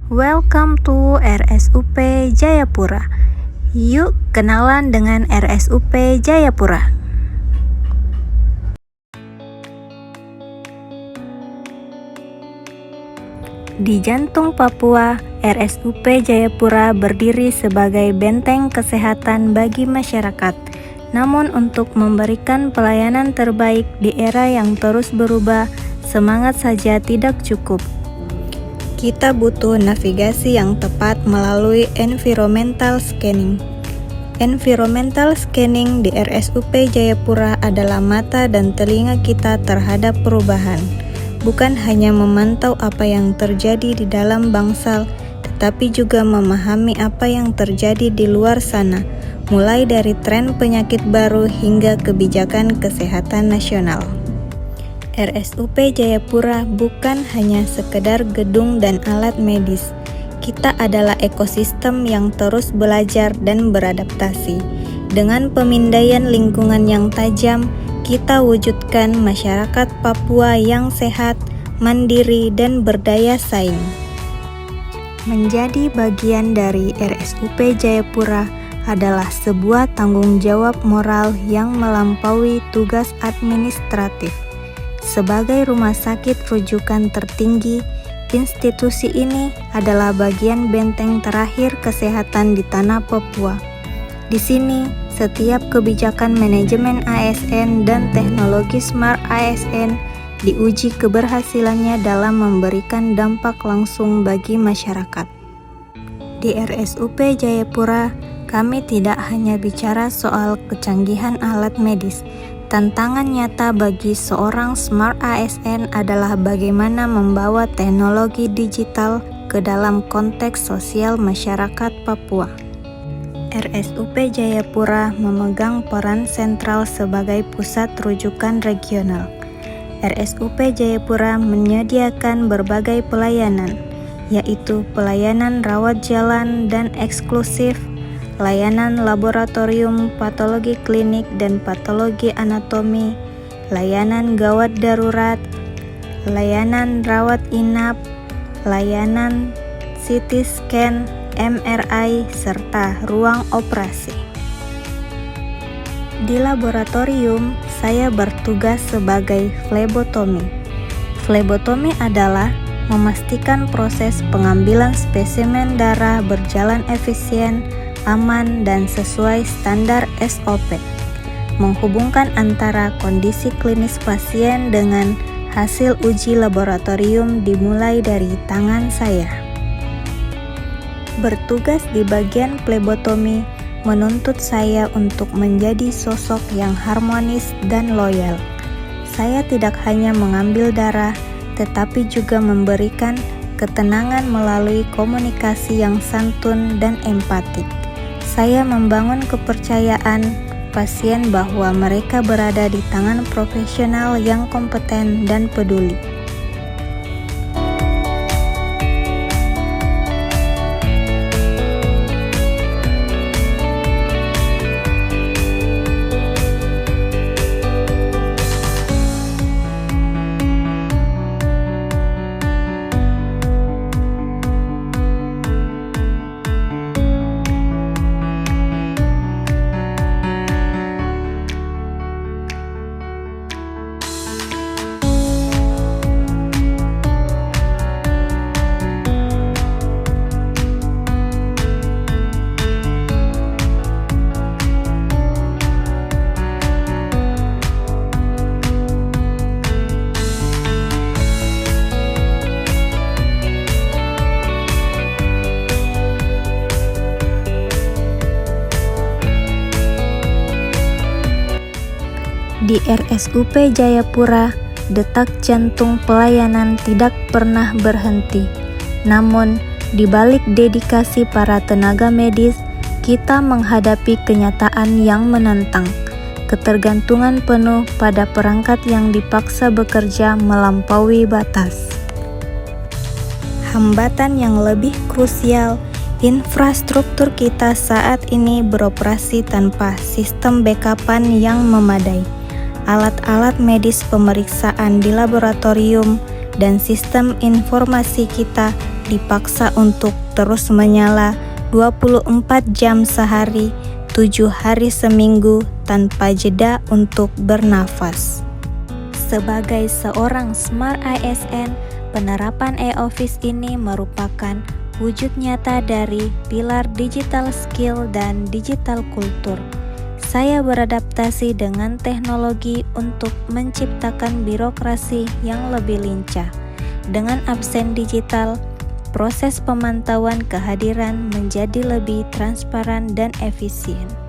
Welcome to RSUP Jayapura. Yuk kenalan dengan RSUP Jayapura. Di jantung Papua, RSUP Jayapura berdiri sebagai benteng kesehatan bagi masyarakat. Namun untuk memberikan pelayanan terbaik di era yang terus berubah, semangat saja tidak cukup. Kita butuh navigasi yang tepat melalui environmental scanning. Environmental scanning di RSUP Jayapura adalah mata dan telinga kita terhadap perubahan. Bukan hanya memantau apa yang terjadi di dalam bangsal, tetapi juga memahami apa yang terjadi di luar sana, mulai dari tren penyakit baru hingga kebijakan kesehatan nasional. RSUP Jayapura bukan hanya sekedar gedung dan alat medis. Kita adalah ekosistem yang terus belajar dan beradaptasi. Dengan pemindaian lingkungan yang tajam, kita wujudkan masyarakat Papua yang sehat, mandiri, dan berdaya saing. Menjadi bagian dari RSUP Jayapura adalah sebuah tanggung jawab moral yang melampaui tugas administratif. Sebagai rumah sakit rujukan tertinggi, institusi ini adalah bagian benteng terakhir kesehatan di tanah Papua. Di sini, setiap kebijakan manajemen ASN dan teknologi Smart ASN diuji keberhasilannya dalam memberikan dampak langsung bagi masyarakat. Di RSUP Jayapura, kami tidak hanya bicara soal kecanggihan alat medis. Tantangan nyata bagi seorang Smart ASN adalah bagaimana membawa teknologi digital ke dalam konteks sosial masyarakat Papua. RSUP Jayapura memegang peran sentral sebagai pusat rujukan regional. RSUP Jayapura menyediakan berbagai pelayanan, yaitu pelayanan rawat jalan dan eksklusif, layanan laboratorium patologi klinik dan patologi anatomi, layanan gawat darurat, layanan rawat inap, layanan CT scan, MRI, serta ruang operasi. Di laboratorium, saya bertugas sebagai flebotomi. Flebotomi adalah memastikan proses pengambilan spesimen darah berjalan efisien, aman, dan sesuai standar SOP. Menghubungkan antara kondisi klinis pasien dengan hasil uji laboratorium dimulai dari tangan saya. Bertugas di bagian flebotomi menuntut saya untuk menjadi sosok yang harmonis dan loyal. Saya tidak hanya mengambil darah, tetapi juga memberikan ketenangan melalui komunikasi yang santun dan empatik. Saya membangun kepercayaan pasien bahwa mereka berada di tangan profesional yang kompeten dan peduli. Di RSUP Jayapura, detak jantung pelayanan tidak pernah berhenti. Namun, di balik dedikasi para tenaga medis, kita menghadapi kenyataan yang menantang. Ketergantungan penuh pada perangkat yang dipaksa bekerja melampaui batas. Hambatan yang lebih krusial, infrastruktur kita saat ini beroperasi tanpa sistem backup-an yang memadai. Alat-alat medis pemeriksaan di laboratorium dan sistem informasi kita dipaksa untuk terus menyala 24 jam sehari, 7 hari seminggu tanpa jeda untuk bernafas. Sebagai seorang Smart ASN, penerapan e-office ini merupakan wujud nyata dari pilar digital skill dan digital kultur. Saya beradaptasi dengan teknologi untuk menciptakan birokrasi yang lebih lincah. Dengan absen digital, proses pemantauan kehadiran menjadi lebih transparan dan efisien.